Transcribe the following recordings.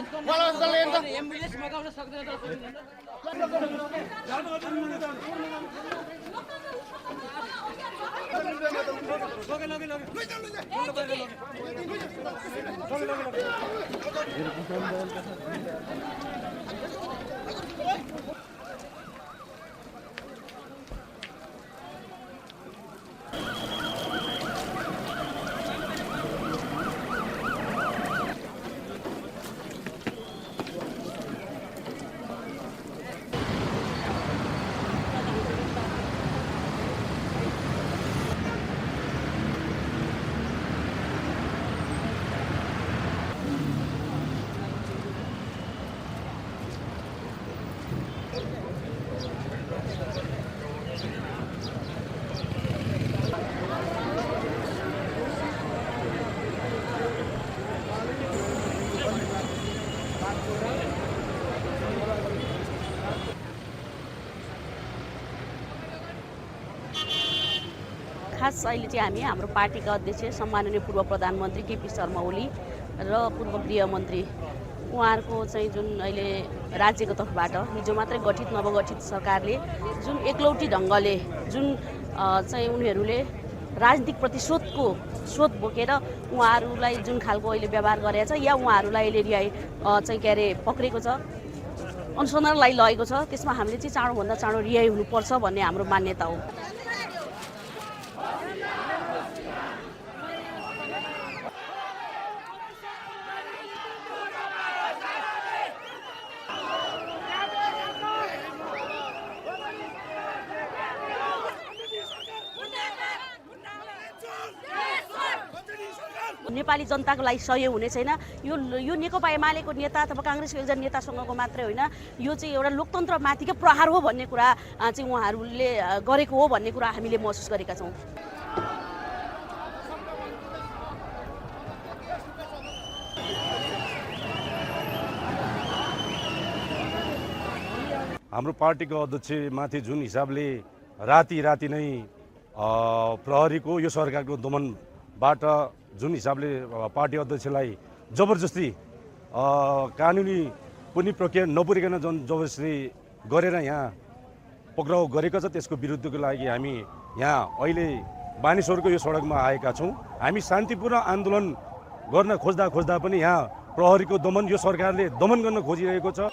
Ambulance मगाउन सक्दैन खास अहिले चाहिँ हामी हाम्रो पार्टीका अध्यक्ष सम्माननीय पूर्व प्रधानमन्त्री केपी शर्मा ओली र पूर्व गृहमन्त्री उहाँहरूको चाहिँ जुन अहिले राज्यको तर्फबाट हिजो मात्रै गठित नवगठित सरकारले जुन एकलौटी ढङ्गले जुन चाहिँ उनीहरूले राजनीतिक प्रतिशोधको स्रोत बोकेर उहाँहरूलाई जुन खालको अहिले व्यवहार गरेको छ या उहाँहरूलाई अहिले रिहाई चाहिँ के अरे पक्रेको छ अनुसन्धानलाई लगेको छ त्यसमा हामीले चाहिँ चाँडोभन्दा चाँडो रिहाई हुनुपर्छ भन्ने हाम्रो मान्यता हो। नेपाली जनताको लागि सहयोग हुने छैन। यो नेकपा एमालेको नेता अथवा काङ्ग्रेसको एकजना नेतासँगको मात्रै होइन, यो चाहिँ एउटा लोकतन्त्रमाथिको प्रहार हो भन्ने कुरा चाहिँ उहाँहरूले गरेको हो भन्ने कुरा हामीले महसुस गरेका छौँ। हाम्रो पार्टीको अध्यक्षमाथि जुन हिसाबले राति नै प्रहरीको यो सरकारको दमनबाट जुन हिसाबले पार्टी अध्यक्षलाई जबरजस्ती कानुनी कुनै प्रक्रिया नपुरिकन जुन जबरजस्ती गरेर यहाँ पक्राउ गरेको छ, त्यसको विरुद्धको लागि हामी यहाँ अहिले मानिसहरूको यो सडकमा आएका छौँ। हामी शान्तिपूर्ण आन्दोलन गर्न खोज्दा पनि यहाँ प्रहरीको दमन, यो सरकारले दमन गर्न खोजिरहेको छ।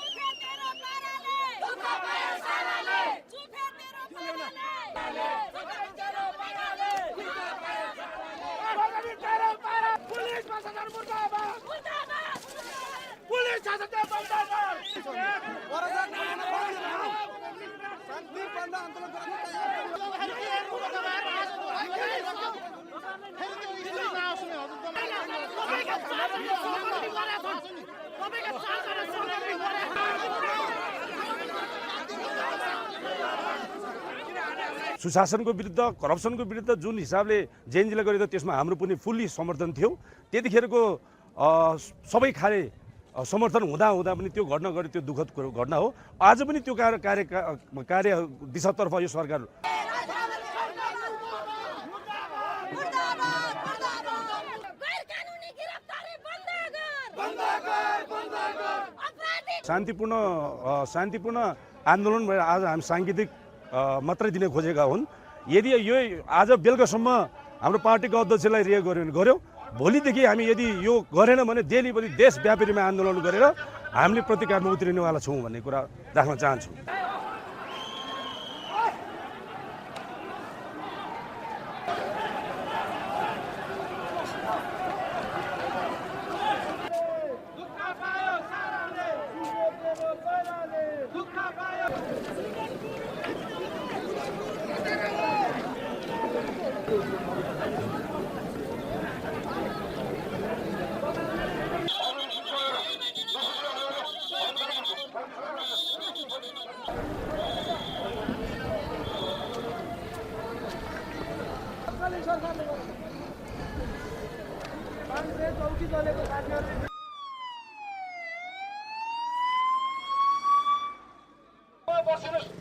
सुशासनको विरुद्ध, करप्सनको विरुद्ध जुन हिसाबले जेएनजीले गरेको त्यसमा हाम्रो पनि फुल्ली समर्थन थियो। त्यतिखेरको सबै खाले समर्थन हुँदा पनि त्यो घटना गरे, त्यो दुःखद घटना हो। आज पनि त्यो कार्य दिशातर्फ यो सरकार शान्तिपूर्ण आन्दोलन भएर आज हामी साङ्गीतिक मात्रै दिन खोजेका हुन्। यदि यो आज बेलुकासम्म हाम्रो पार्टीको अध्यक्षलाई रिहा गर्यो भने गर्यो, भोलिदेखि हामी यदि यो गरेन भने देशभरि देशव्यापीमा आन्दोलन गरेर हामीले प्रतिकारमा उत्रिनेवाला छौँ भन्ने कुरा राख्न चाहन्छु। बसेर